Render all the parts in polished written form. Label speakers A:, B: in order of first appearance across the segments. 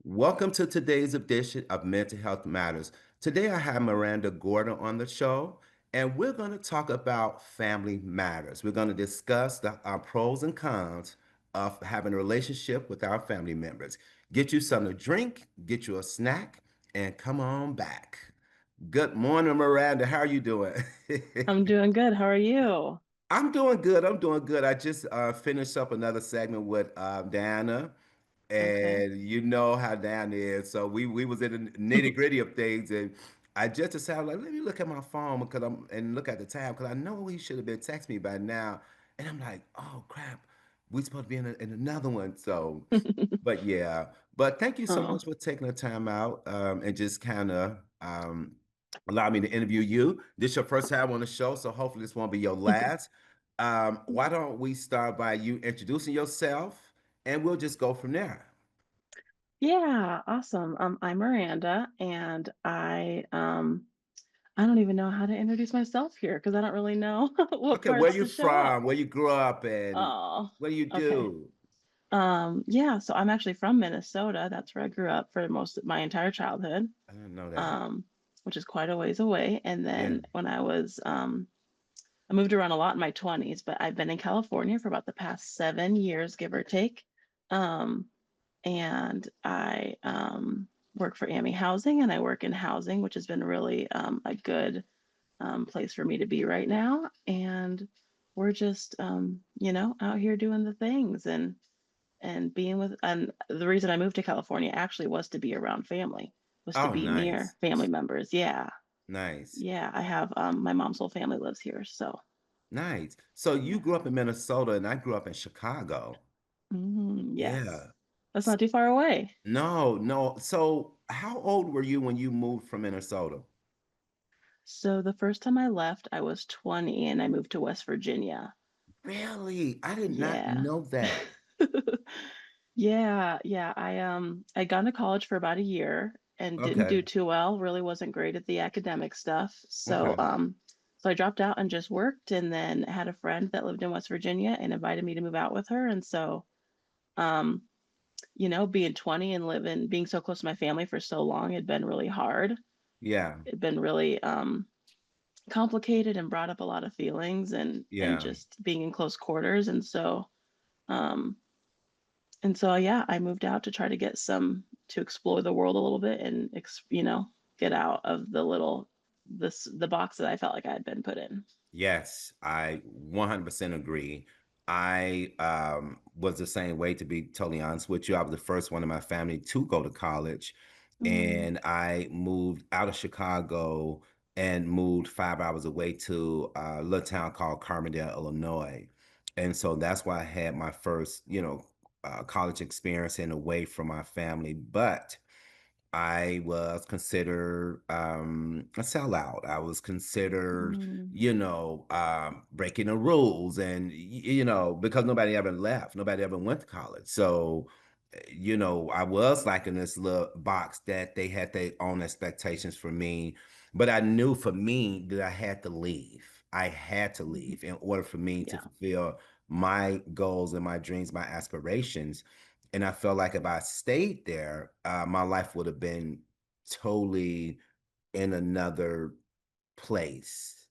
A: Welcome to today's edition of Mental Health Matters. Today I have Miranda Gordon on the show, and we're going to talk about family matters. We're going to discuss the pros and cons of having a relationship with our family members. Get you something to drink, get you a snack, and come on back. Good morning, Miranda. How are you doing?
B: I'm doing good. How are you?
A: I'm doing good. I'm doing good. I just finished up another segment with Diana,
B: Okay.
A: and you know how Diana is. So we was in the nitty gritty of things, and I just decided like let me look at my phone because I'm and look at the time because I know he should have been texting me by now, and I'm like, oh crap, we supposed to be in another one. So, but yeah, but thank you so
B: Oh.
A: much for taking the time out and just kind of allow me to interview you. This your first time on the show, so hopefully this won't be your last. Why don't we start by you introducing yourself, and we'll just go from there.
B: Yeah, awesome. I'm Miranda and I don't even know how to introduce myself here because I don't really know what
A: Okay, where
B: parts
A: you
B: to show up.
A: from? Where you grew up, and
B: Oh,
A: what do you
B: okay.
A: do?
B: Yeah, so I'm actually from Minnesota. That's where I grew up for most of my entire childhood.
A: I didn't know that.
B: Um, which is quite a ways away. And
A: Yeah.
B: then when I moved around a lot in my 20s, but I've been in California for about the past 7 years, give or take. Um, and I work for AMI Housing, and I work in housing, which has been really a good place for me to be right now. And we're just, out here doing the things and being with. And the reason I moved to California actually was to be around family, was to
A: Oh,
B: be near
A: nice,
B: family members. Yeah,
A: nice,
B: yeah. I have my mom's whole family lives here, so
A: nice. So you
B: yeah.
A: grew up in Minnesota, and I grew up in Chicago.
B: Yes,
A: Yeah.
B: that's
A: S-
B: not too far away.
A: No, no. So how old were you when you moved from Minnesota?
B: So the first time I left, I was 20 and I moved to West Virginia.
A: Really? I did not
B: Yeah.
A: know that.
B: Yeah, yeah. I'd gone to college for about a year and didn't
A: Okay.
B: do too well, really wasn't great at the academic stuff. So
A: Okay.
B: so I dropped out and just worked and then had a friend that lived in West Virginia and invited me to move out with her. And so um, being 20 and being so close to my family for so long had been really hard.
A: Yeah.
B: It'd been really complicated and brought up a lot of feelings and
A: Yeah.
B: just being in close quarters. Um and so yeah, I moved out to try to to explore the world a little bit and get out of the box that I felt like I had been put in.
A: Yes, I 100% agree. I was the same way, to be totally honest with you. I was the first one in my family to go to college,
B: Mm,
A: and I moved out of Chicago and moved 5 hours away to a little town called Carbondale, Illinois. And so that's why I had my first, college experience and away from my family. But I was considered a sellout. I was considered,
B: mm,
A: breaking the rules, and because nobody ever left, nobody ever went to college. So, I was like in this little box that they had their own expectations for me, but I knew for me that I had to leave. I had to
B: mhm.
A: leave in order for me to
B: Yeah.
A: fulfill my goals and my dreams, my aspirations. And I felt like if I stayed there, my life would have been totally in another place,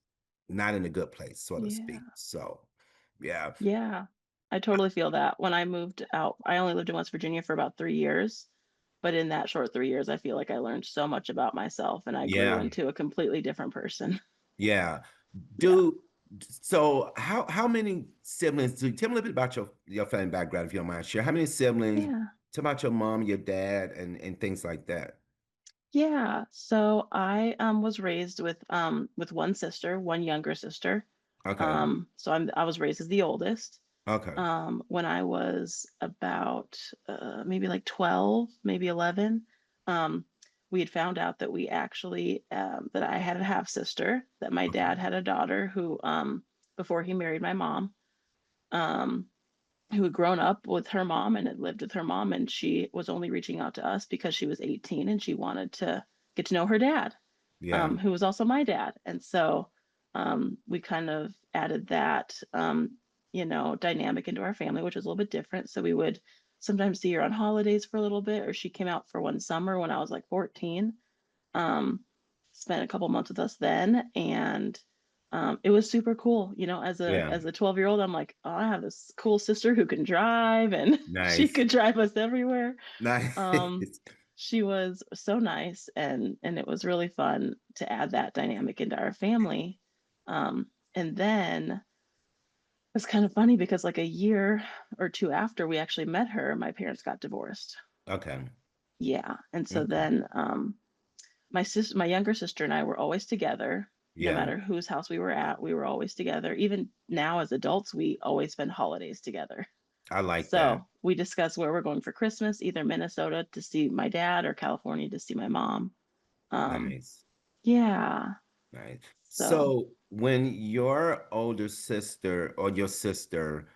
A: not in a good place, so to speak.
B: Yeah.
A: So, yeah,
B: Yeah. I totally feel that. When I moved out, I only lived in West Virginia for about 3 years. But in that short 3 years, I feel like I learned so much about myself and I grew
A: yeah,
B: into a completely different person.
A: yeah.
B: Yeah.
A: Do So how many siblings do tell me a little bit about your family background if you don't mind share. How many siblings?
B: Yeah.
A: Tell about your mom, your dad, and things like that.
B: Yeah. So I was raised with one sister, one younger sister.
A: Okay.
B: So I was raised as the oldest.
A: Okay.
B: When I was about maybe like 12, maybe 11, um, we had found out that we actually that I had a half sister, that my
A: Okay.
B: dad had a daughter who before he married my mom. Um, who had grown up with her mom and had lived with her mom, and she was only reaching out to us because she was 18 and she wanted to get to know her dad,
A: Yeah.
B: who was also my dad. And so we kind of added that, dynamic into our family, which was a little bit different. So we would sometimes see her on holidays for a little bit, or she came out for one summer when I was like 14. Um, Spent a couple months with us then, and it was super cool. As a
A: Yeah.
B: as a 12-year-old, I'm like, oh, I have this cool sister who can drive, and she
A: Nice.
B: could drive us everywhere. Um,
A: Nice.
B: she was so nice, and it was really fun to add that dynamic into our family. And then it's kind of funny because like a year or two after we actually met her, my parents got divorced.
A: Okay.
B: Yeah, and so
A: Okay.
B: then my younger sister and I were always together. No
A: Yeah.
B: matter whose house we were at, we were always together. Even now as adults, we always spend holidays together.
A: I like that.
B: So we discuss where we're going for Christmas, either Minnesota to see my dad or California to see my mom. Um,
A: Nice.
B: yeah.
A: Nice.
B: So
A: So when your older sister or your sister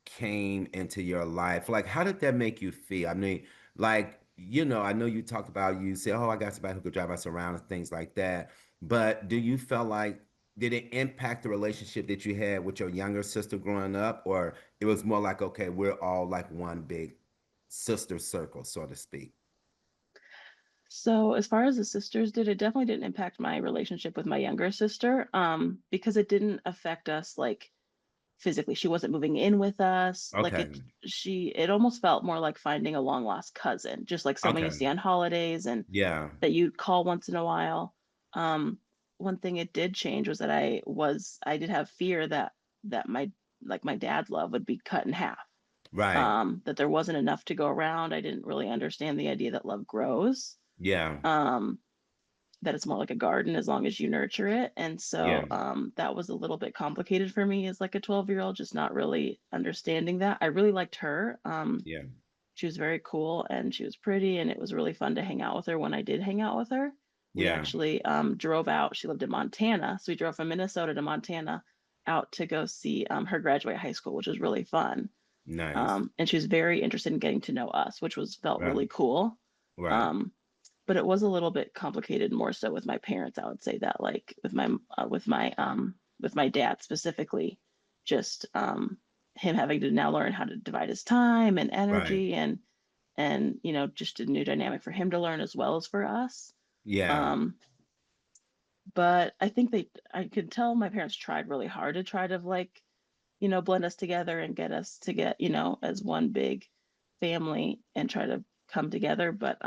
A: came into your life, like how did that make you feel? I mean, like, I know you talked about you say, oh, I got somebody who could drive us around and things like that. But do you feel like did it impact the relationship that you had with your younger sister growing up, or it was more like, okay, we're all like one big sister circle, so to speak?
B: so as far as the sisters did, it definitely didn't impact my relationship with my younger sister, because it didn't affect us like physically. She wasn't moving in with us. Like
A: Okay.
B: it almost felt more like finding a long lost cousin, just like someone you
A: Okay.
B: see on holidays and
A: Yeah.
B: that you'd call once in a while. Um, One thing it did change was that I did have fear that my dad's love would be cut in half.
A: Right.
B: That there wasn't enough to go around. I didn't really understand the idea that love grows.
A: Yeah.
B: Um, that it's more like a garden as long as you nurture it. And
A: Yeah.
B: so that was a little bit complicated for me as like a 12-year-old, just not really understanding that. I really liked her.
A: Yeah.
B: She was very cool and she was pretty, and it was really fun to hang out with her when I did hang out with her. We
A: Yeah.
B: actually drove out. She lived in Montana. So we drove from Minnesota to Montana out to go see her graduate high school, which was really fun.
A: Nice.
B: And she was very interested in getting to know us, which was felt
A: Right.
B: really cool.
A: Right.
B: Um, but it was a little bit complicated more so with my parents. I would say that like with my dad specifically, just him having to now learn how to divide his time and
A: Right.
B: energy, and just a new dynamic for him to learn as well as for us.
A: Yeah.
B: um but I could tell my parents tried really hard to try to like blend us together and get us to get as one big family and try to come together. But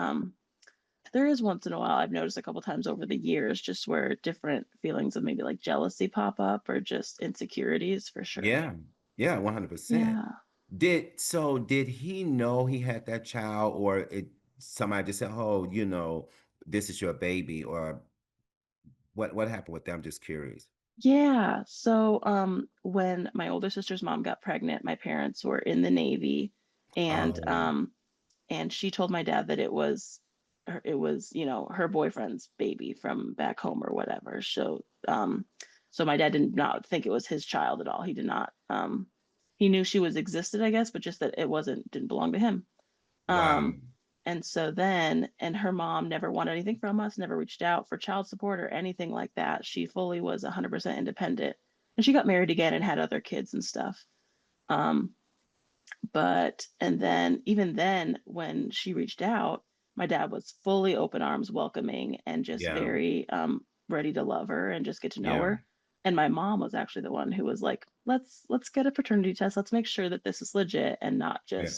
B: there is once in a while I've noticed a couple times over the years just where different feelings of maybe like jealousy pop up or just insecurities for sure.
A: Yeah. Yeah. 100%.
B: Yeah.
A: Did he know he had that child, or somebody just said, oh, this is your baby, or what happened with them? I'm just curious.
B: Yeah. So when my older sister's mom got pregnant, my parents were in the Navy, and
A: Oh,
B: um and she told my dad that it was her boyfriend's baby from back home or whatever. So my dad did not think it was his child at all. He did not. He knew she was existed, I guess, but just that it wasn't didn't belong to him.
A: wow.
B: Um, and so then, and her mom never wanted anything from us, never reached out for child support or anything like that. She fully was 100% independent. And she got married again and had other kids and stuff. Um, and then, even then, when she reached out, my dad was fully open arms, welcoming, and just
A: Yeah.
B: very ready to love her and just get to know
A: Yeah.
B: her. And my mom was actually the one who was like, let's get a paternity test. Let's make sure that this is legit and
A: Yeah.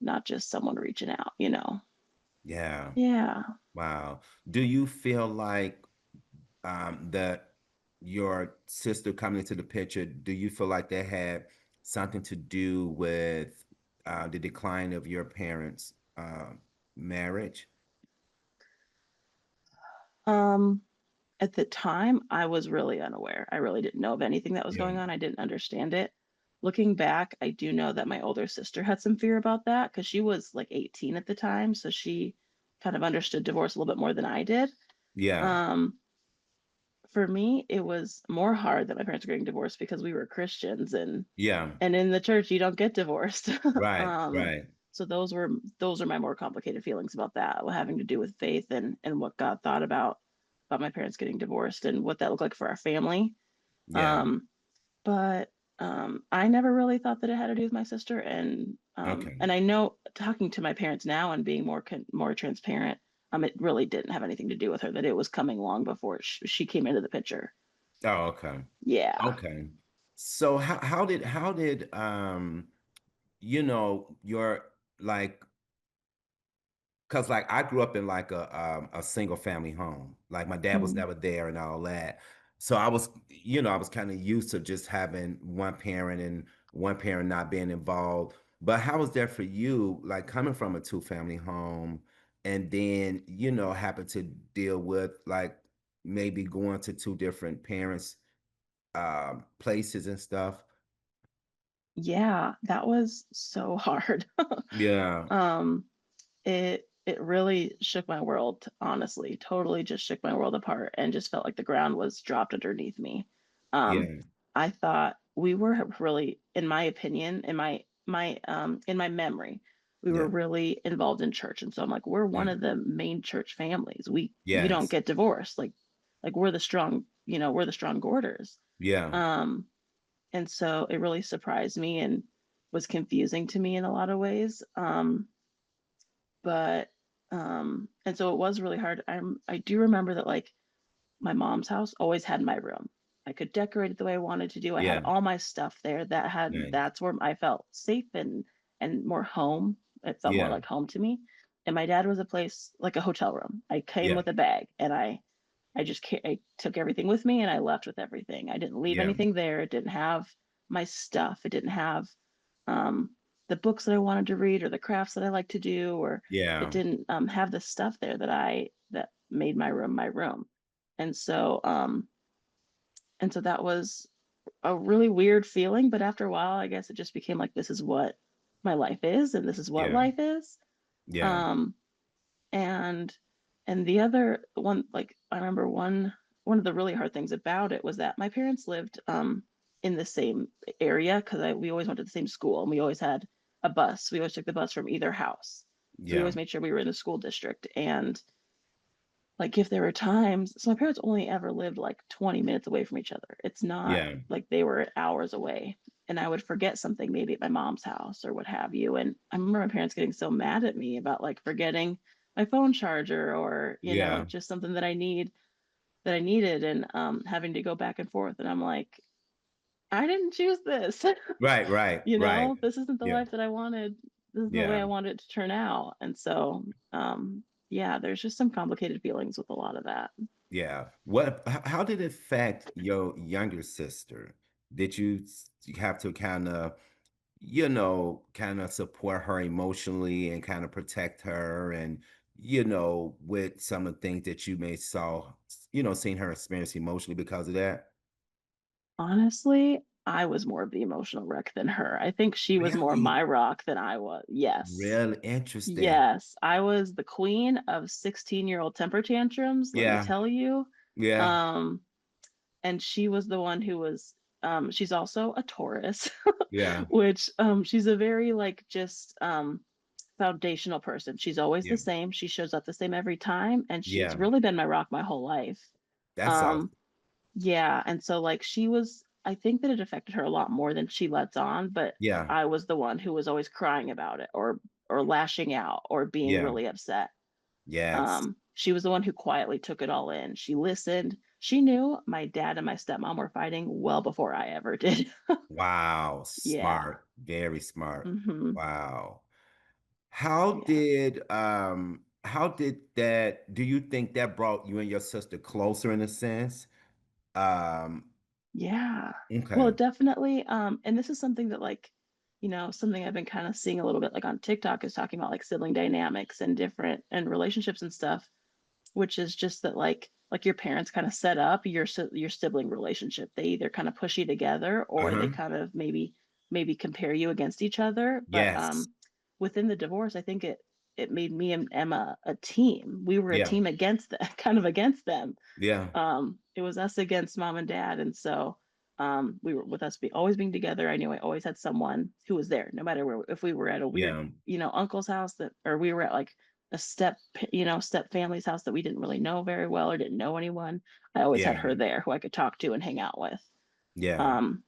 B: not just someone reaching out.
A: Yeah.
B: Yeah.
A: Wow. Do you feel like that? your sister coming into the picture, do you feel like that had something to do with the decline of your parents' marriage?
B: Um, at the time, I was really unaware. I really didn't know of anything that was
A: Yeah.
B: going on. I didn't understand it. Looking back, I do know that my older sister had some fear about that because she was like 18 at the time, so she kind of understood divorce a little bit more than I did.
A: Yeah.
B: Um, for me, it was more hard that my parents were getting divorced because we were Christians
A: Yeah.
B: and in the church you don't get divorced.
A: Right.
B: um,
A: Right.
B: so those are my more complicated feelings about that, having to do with faith and what God thought about my parents getting divorced and what that looked like for our family.
A: Yeah.
B: Um, but I never really thought that it had to do with my sister,
A: Okay.
B: and I know talking to my parents now and being more transparent, it really didn't have anything to do with her. That it was coming long before she came into the picture.
A: Oh, okay.
B: Yeah.
A: Okay. So how did your like because like I grew up in like a single family home. Like my dad was
B: Mm.
A: never there and all that. So I was kind of used to just having one parent and one parent not being involved. But how was that for you, like coming from a two-family home and then, happen to deal with like maybe going to two different parents' places and stuff?
B: Yeah, that was so hard.
A: Yeah,
B: um, it really shook my world, honestly, totally just shook my world apart and just felt like the ground was dropped underneath me. Um,
A: yeah,
B: I thought we were really, in my opinion, in my memory, we were
A: yeah,
B: really involved in church. And so I'm like, we're one
A: yeah.
B: of the main church families. We don't
A: Yes.
B: get divorced. Like we're the strong, we're the strong Gorders.
A: Yeah,
B: Um, and so it really surprised me and was confusing to me in a lot of ways. But and so it was really hard. I do remember that like my mom's house always had my room. I could decorate it the way I wanted to do. I had
A: yeah,
B: all my stuff there.
A: right.
B: That's where I felt safe and more home. It felt more
A: Yeah,
B: like home to me. And my dad was a place like a hotel room. I came
A: yeah,
B: with a bag and I took everything with me and I left with everything. I didn't leave
A: yeah,
B: anything there. It didn't have my stuff. It didn't have um, the books that I wanted to read or the crafts that I like to do, or it
A: yeah,
B: didn't have the stuff there that made my room my room. And so that was a really weird feeling. But after a while, I guess it just became like this is what my life is, and this is what
A: yeah,
B: life is.
A: yeah,
B: Um, and the other one, like I remember one of the really hard things about it was that my parents lived in the same area because we always went to the same school and we always had a bus. We always took the bus from either house. So we
A: yeah,
B: always made sure we were in the school district. And like if there were times, so my parents only ever lived like 20 minutes away from each other. It's not
A: yeah,
B: like they were hours away. And I would forget something maybe at my mom's house or what have you. And I remember my parents getting so mad at me about like forgetting my phone charger or,
A: yeah.
B: just something that I needed and having to go back and forth. And I'm like, I didn't choose this.
A: Right, right, right.
B: This isn't the
A: Yeah,
B: life that I wanted. This isn't the way
A: yeah,
B: I wanted it to turn out. And so, yeah, there's just some complicated feelings with a lot of that.
A: yeah. How did it affect your younger sister? Did you have to kind of support her emotionally and kind of protect her and, with some of the things that you may seen her experience emotionally because of that?
B: Honestly, I was more of the emotional wreck than her. I think she was more
A: Really?
B: my rock than I was. Yes.
A: Really interesting.
B: Yes. I was the queen of 16-year-old temper tantrums, let me
A: Yeah,
B: tell you.
A: yeah,
B: Um, and she was the one who was she's also a Taurus,
A: yeah,
B: which she's a very like just foundational person. She's always
A: yeah,
B: the same. She shows up the same every time, and she's
A: yeah.
B: really been my rock my whole life.
A: That's
B: Um,
A: awesome.
B: yeah, and so like I think that it affected her a lot more than she lets on, but
A: Yeah,
B: I was the one who was always crying about it or lashing out or being
A: yeah,
B: really upset.
A: yes.
B: She was the one who quietly took it all in. She listened. She knew my dad and my stepmom were fighting well before I ever did.
A: Wow,
B: Yeah.
A: smart, very smart.
B: Mhm.
A: Wow.
B: Yeah.
A: How did that do you think that brought you and your sister closer in a sense? Um,
B: Yeah. Well,
A: okay.
B: definitely, and this is something that, like, something I've been kind of seeing a little bit, like, on TikTok, is talking about, like, sibling dynamics and different and relationships and stuff, which is just that, like your parents kind of set up your sibling relationship. They either kind of push you together, or they
A: Uh-huh.
B: kind of maybe compare you against each other. But
A: Yes.
B: within the divorce, I think it made me and Emma a team. We were a
A: Yeah.
B: team against kind of against them.
A: Yeah.
B: It was us against mom and dad, and so we were, with us always being together. I knew I always had someone who was there, no matter where. If we were at a weird,
A: Yeah.
B: uncle's house, that, or we were at, like, a step family's house that we didn't really know very well, or didn't know anyone, I always had
A: Yeah.
B: her there who I could talk to and hang out with.
A: Yeah.
B: Um,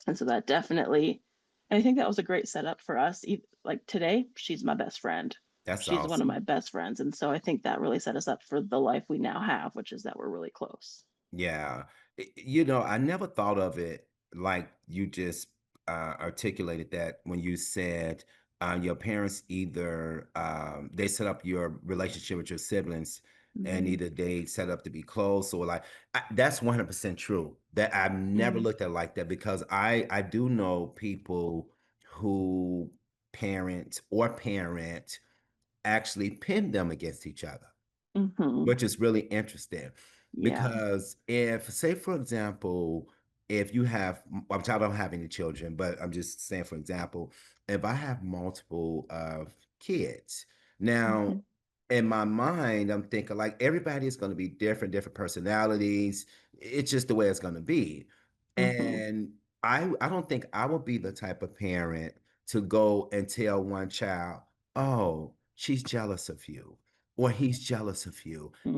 B: and so that definitely, and I think that was a great setup for us. Like today, she's my best friend.
A: That's
B: She's one of my
A: awesome.
B: best friends, and so I think that really set us up for the life we now have, which is that we're really close.
A: Yeah. I never thought of it like you just articulated that when you said your parents either they set up your relationship with your siblings and
B: Hmm.
A: either they set up to be close or like that's 100% true. That I've never
B: Hmm.
A: looked at it like that because I do know people who parent actually pin them against each other,
B: Hmm.
A: which is really interesting
B: Yeah.
A: because if, say, for example, if you have, which I don't have any children, but I'm just saying, for example, if I have multiple kids, now
B: Hmm.
A: in my mind, I'm thinking like everybody is going to be different, different personalities. It's just the way it's going to be.
B: Hmm.
A: And I don't think I would be the type of parent to go and tell one child, oh, she's jealous of you or he's jealous of you.
B: Hmm.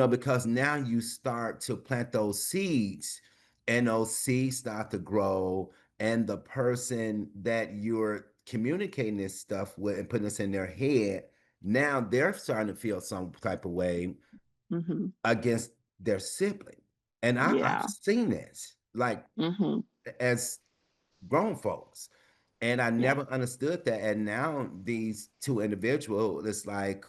A: Because now you start to plant those seeds and those seeds start to grow. And the person that you're communicating this stuff with and putting this in their head, now they're starting to feel some type of way
B: Hmm.
A: against their sibling. And I've
B: Yeah.
A: seen this like
B: Hmm.
A: as grown folks. And I
B: Yeah.
A: never understood that. And now these two individuals, it's like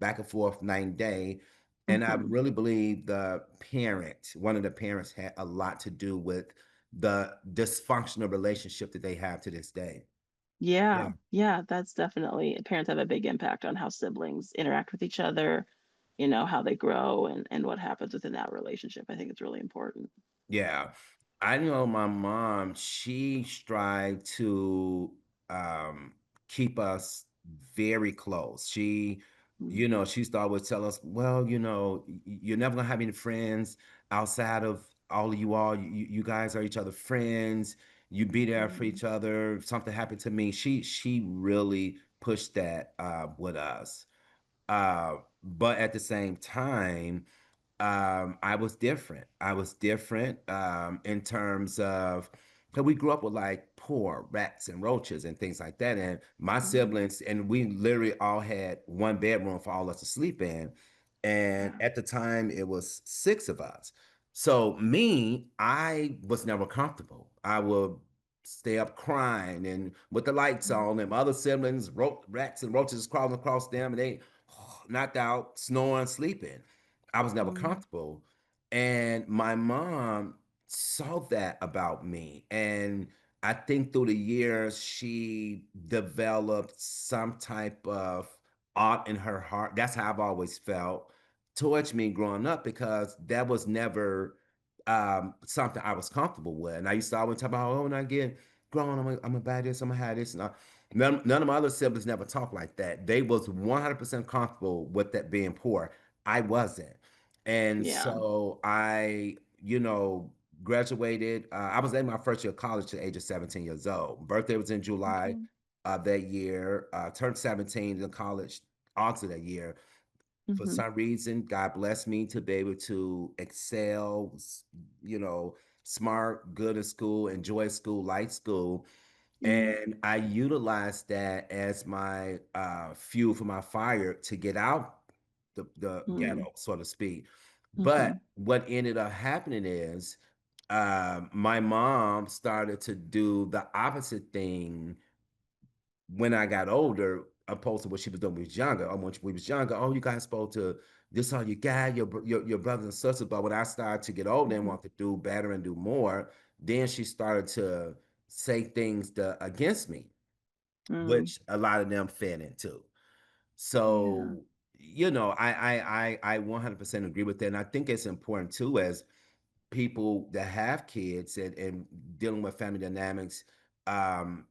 A: back and forth night and day. And I
B: Hmm.
A: really believe one of the parents had a lot to do with the dysfunctional relationship that they have to this day.
B: Yeah.
A: Yeah.
B: Yeah. That's definitely, parents have a big impact on how siblings interact with each other, how they grow, and what happens within that relationship. I think it's really important.
A: Yeah. I know my mom, she strived to um keep us very close.
B: Mm.
A: She used to always tell us, well, you're never gonna have any friends outside of all of you all. You guys are each other friends. You be there for
B: Mm.
A: each other. If something happened to me. She really pushed that with us. But at the same time, I was different. I was different in terms of because we grew up with like poor rats and roaches and things like that. And my
B: Mm.
A: siblings, and we literally all had one bedroom for all us to sleep in. And
B: Yeah.
A: at the time, it was six of us. So me, I was never comfortable. I would stay up crying and with the lights on, and
B: Mm.
A: my other siblings, rats and roaches crawling across them, and they knocked out, snoring, sleeping. I was never
B: Mm.
A: comfortable. And my mom saw that about me. And I think through the years, she developed some type of art in her heart. That's how I've always felt towards me growing up because that was never something I was comfortable with. And I used to always talk about, oh, when I get grown, I'm gonna buy this, I'm gonna have this. And none of my other siblings never talked like that. They was 100% comfortable with that being poor. I wasn't. And
B: Yeah.
A: so graduated. I was in my first year of college at the age of 17 years old. Birthday was in July
B: Mhm.
A: of that year. Turned 17 in college, August of that year. For
B: Mhm.
A: some reason, God blessed me to be able to excel, smart, good at school, enjoy school, like school.
B: Mm.
A: And I utilized that as my fuel for my fire to get out the
B: Mm.
A: ghetto, so to speak. But
B: Mhm.
A: what ended up happening is my mom started to do the opposite thing when I got older, opposed to what she was doing when we was younger. When we was younger, oh, you guys supposed to this all you got, your brothers and sisters. But when I started to get older and
B: Mhm.
A: want to do better and do more, then she started to say things against me,
B: Mm.
A: which a lot of them fed into.
B: Yeah.
A: So, I 100% agree with that. And I think it's important too, as people that have kids and dealing with family dynamics. Um,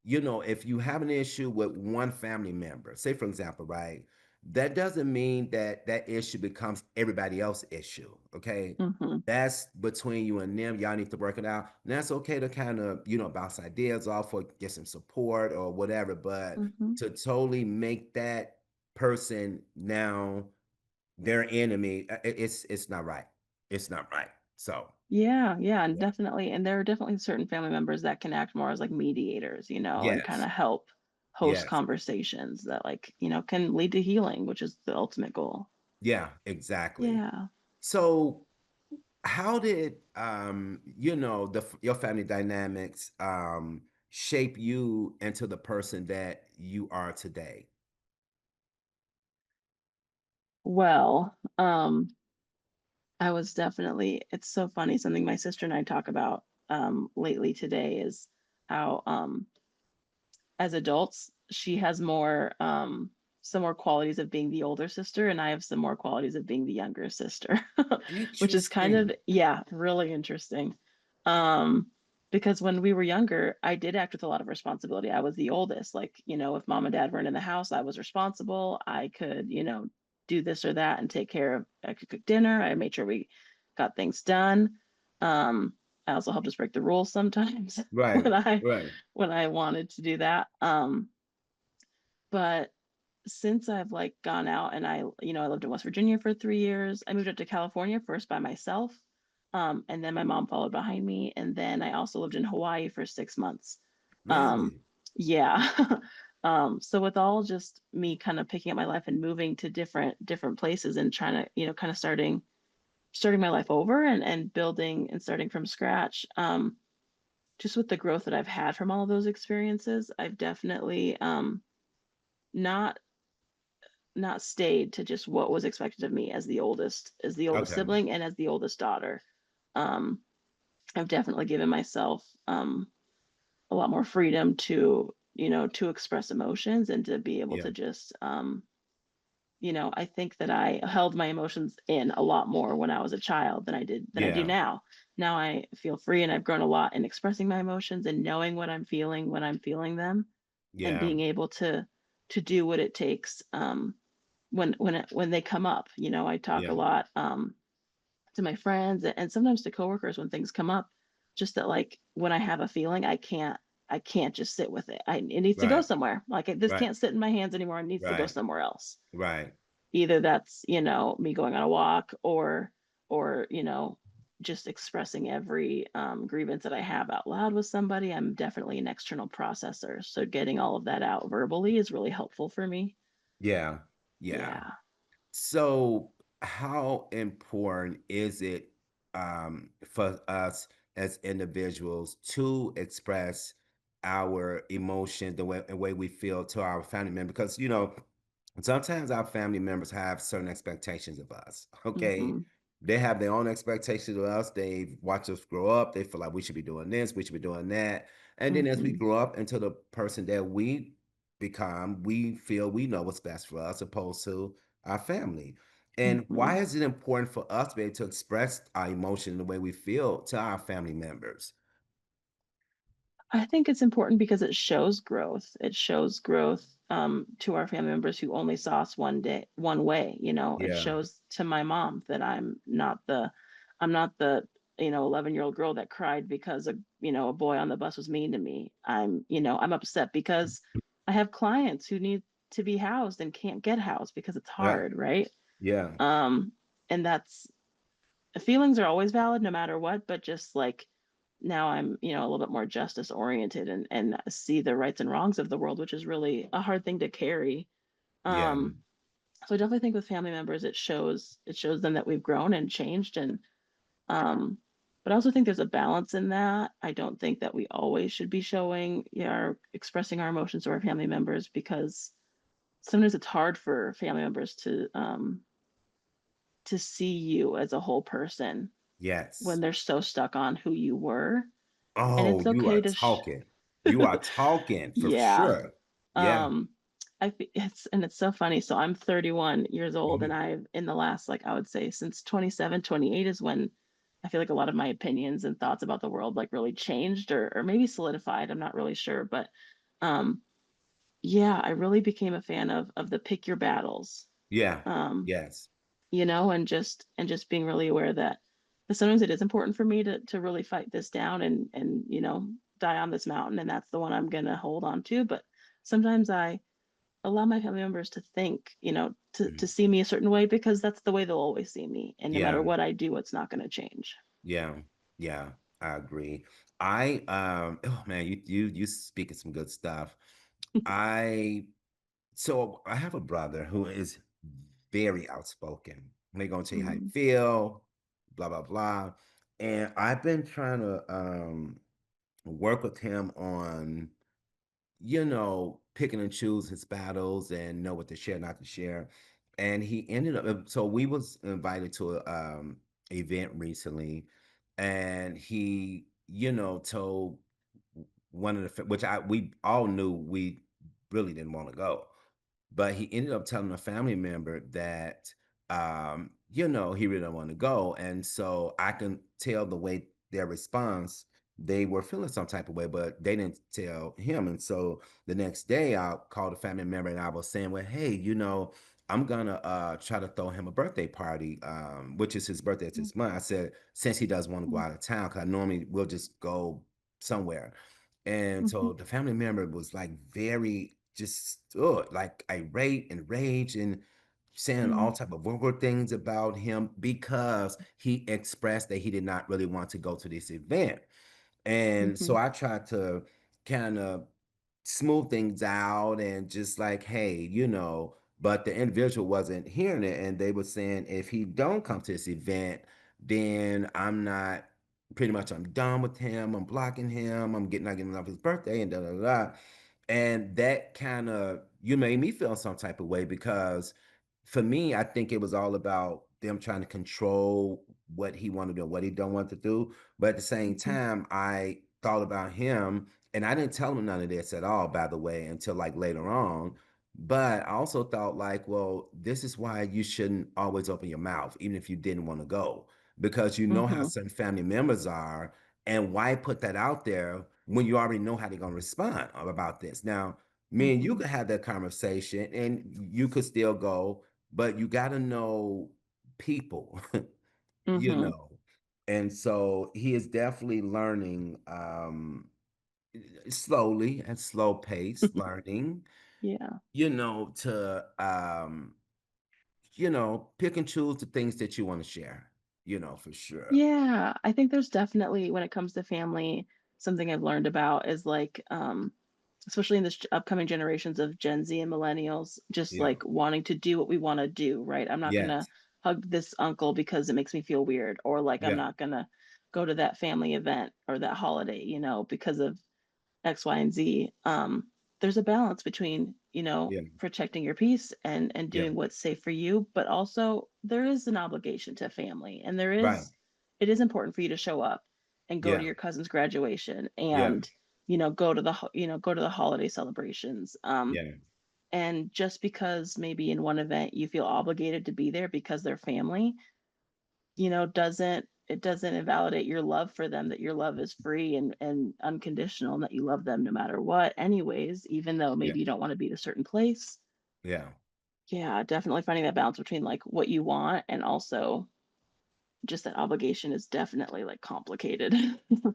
A: if you have an issue with one family member, say for example, right, that doesn't mean that that issue becomes everybody else's issue. Okay.
B: Mhm.
A: That's between you and them. Y'all need to work it out. And that's okay to kind of, bounce ideas off or get some support or whatever. But
B: Mhm.
A: to totally make that person now their enemy, it's not right. It's not right. So
B: Yeah, yeah, and
A: yeah.
B: definitely, and there are definitely certain family members that can act more as like mediators, and kind
A: Yes.
B: of help host
A: Yes.
B: conversations that like, can lead to healing, which is the ultimate goal.
A: Yeah, exactly.
B: Yeah.
A: So how did your family dynamics shape you into the person that you are today?
B: Well, I was definitely it's so funny, something my sister and I talk about lately today is how as adults, she has more some more qualities of being the older sister and I have some more qualities of being the younger sister, which is kind of
A: Interesting.
B: yeah, really interesting. Um because when we were younger, I did act with a lot of responsibility. I was the oldest. Like, if mom and dad weren't in the house, I was responsible. I could, do this or that and take care of I could cook dinner. I made sure we got things done. Um I also helped us break the rules sometimes
A: Right.
B: when I
A: Right.
B: when I wanted to do that. But since I've like gone out and I lived in West Virginia for 3 years, I moved up to California first by myself. And then my mom followed behind me. And then I also lived in Hawaii for 6 months. Um,
A: Really?
B: yeah. So with all just me kind of picking up my life and moving to different places and trying to, kind of starting my life over and building and starting from scratch. Just with the growth that I've had from all of those experiences, I've definitely not not stayed to just what was expected of me as the oldest
A: Okay.
B: sibling and as the oldest daughter. Um, I've definitely given myself a lot more freedom to express emotions and to be able
A: Yeah.
B: to just I think that I held my emotions in a lot more when I was a child than I do
A: Yeah.
B: now. Now I feel free and I've grown a lot in expressing my emotions and knowing what I'm feeling when I'm feeling them and
A: Yeah.
B: being able to do what it takes when they come up. I talk a
A: Yeah.
B: lot to my friends and sometimes to coworkers when things come up, just that like when I have a feeling, I can't just sit with it. It needs to go
A: Right.
B: somewhere. Like this
A: Right.
B: can't sit in my hands anymore. It needs to go
A: Right.
B: somewhere else.
A: Right.
B: Either that's me going on a walk or just expressing every grievance that I have out loud with somebody. I'm definitely an external processor, so getting all of that out verbally is really helpful for me.
A: Yeah. Yeah.
B: Yeah.
A: So, how important is it for us as individuals to express our emotion, the way we feel to our family member? Because sometimes our family members have certain expectations of us. Okay,
B: Hmm.
A: they have their own expectations of us. They watch us grow up. They feel like we should be doing this, we should be doing that, and then as we
B: Hmm.
A: grow up into the person that we become, we feel we know what's best for us, opposed to our family. And
B: Hmm.
A: why is it important for us to be able to express our emotion the way we feel to our family members?
B: I think it's important because it shows growth. It shows growth to our family members who only saw us one way. It
A: Yeah,
B: shows to my mom that I'm not the 11-year-old girl that cried because a boy on the bus was mean to me. I'm upset because I have clients who need to be housed and can't get housed because it's
A: yeah,
B: hard, right?
A: yeah,
B: Um, and that's feelings are always valid no matter what, but just like now I'm, a little bit more justice oriented and see the rights and wrongs of the world, which is really a hard thing to carry.
A: yeah,
B: Um, so I definitely think with family members, it shows them that we've grown and changed and um but I also think there's a balance in that. I don't think that we always should be showing or expressing our emotions to our family members because sometimes it's hard for family members to to see you as a whole person when
A: Yes.
B: they're so stuck on who you were. And
A: Oh,
B: it's
A: you
B: okay
A: are
B: to
A: talking. You are talking for
B: yeah.
A: sure. Yeah.
B: Um, it's so funny. So I'm 31 years old, and
A: Mhm.
B: I've in the last, like, I would say since 27, 28 is when I feel like a lot of my opinions and thoughts about the world like really changed or maybe solidified. I'm not really sure, but um, yeah, I really became a fan of the pick your battles.
A: Yeah.
B: Um,
A: Yes.
B: and just being really aware that sometimes it is important for me to really fight this down and die on this mountain, and that's the one I'm gonna hold on to. But sometimes I allow my family members to think, to
A: Mhm.
B: see me a certain way because that's the way they'll always see me. And no matter
A: Yeah.
B: what I do, it's not gonna change.
A: Yeah. Yeah. I agree. Oh man, you speaking some good stuff. I So I have a brother who is very outspoken. They're gonna tell you how you
B: Mhm,
A: feel, blah blah blah. And I've been trying to work with him on, picking and choose his battles and know what to share, not to share. And he ended up, so we was invited to a event recently, and he, told one of which we all knew we really didn't want to go, but he ended up telling a family member that, he really didn't want to go. And so I can tell the way their response, they were feeling some type of way, but they didn't tell him. And so the next day I called a family member and I was saying, well, hey, I'm gonna try to throw him a birthday party, which is his birthday, it's
B: mhm,
A: this month. I said, since he does want to go
B: mhm,
A: out of town, because I normally will just go somewhere. And
B: mhm,
A: so the family member was like very just like irate and rage and saying all
B: mhm,
A: type of vulgar things about him because he expressed that he did not really want to go to this event. And so
B: mhm,
A: I tried to kind of smooth things out and just like, hey, but the individual wasn't hearing it. And they were saying, if he don't come to this event, then I'm not pretty much I'm done with him. I'm blocking him. I'm getting not getting off his birthday and da da da. And that kind of made me feel some type of way because for me, I think it was all about them trying to control what he wanted and what he don't want to do. But at the same
B: mhm,
A: time, I thought about him and I didn't tell him none of this at all, by the way, until like later on. But I also thought like, well, this is why you shouldn't always open your mouth, even if you didn't want to go, because you know how
B: mhm,
A: certain family members are, and why put that out there when you already know how they're gonna respond about this. Now, me and you
B: mhm,
A: could have that conversation and you could still go, but you gotta know people, you
B: mhm.
A: know. And so he is definitely learning slowly and slow pace learning,
B: Yeah.
A: to pick and choose the things that you want to share, for sure.
B: Yeah, I think there's definitely, when it comes to family, something I've learned about is like, especially in this upcoming generations of Gen Z and millennials, just
A: Yeah.
B: like wanting to do what we want to do, right? I'm not gonna
A: Yes.
B: hug this uncle because it makes me feel weird, or like I'm
A: Yeah.
B: not gonna go to that family event or that holiday, because of X, Y, and Z. There's a balance between,
A: Yeah.
B: protecting your peace and
A: Yeah.
B: doing what's safe for you, but also there is an obligation to family, and
A: Right.
B: it is important for you to show up and go to
A: Yeah.
B: your cousin's graduation
A: Yeah.
B: and go to the holiday celebrations.
A: Yeah.
B: And just because maybe in one event you feel obligated to be there because they're family, doesn't invalidate your love for them, that your love is free and unconditional, and that you love them no matter what anyways, even though
A: Yeah.
B: maybe you don't want to be at a certain place.
A: Yeah.
B: Yeah, definitely finding that balance between like what you want and also just that obligation is definitely like complicated.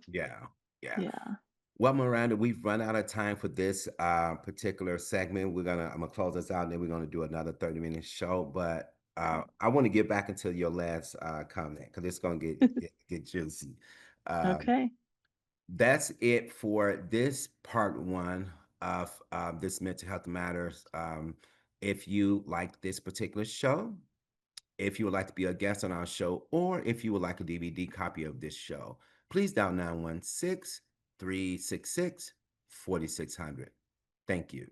A: Yeah. Yeah.
B: Yeah.
A: Well, Miranda, we've run out of time for this particular segment. I'm gonna close this out, and then we're gonna do another 30-minute show. But I want to get back into your last comment because it's gonna get juicy. Um,
B: Okay.
A: that's it for this part one of this Mental Health Matters. If you like this particular show, if you would like to be a guest on our show, or if you would like a DVD copy of this show, please dial 916 366 4600. Thank you.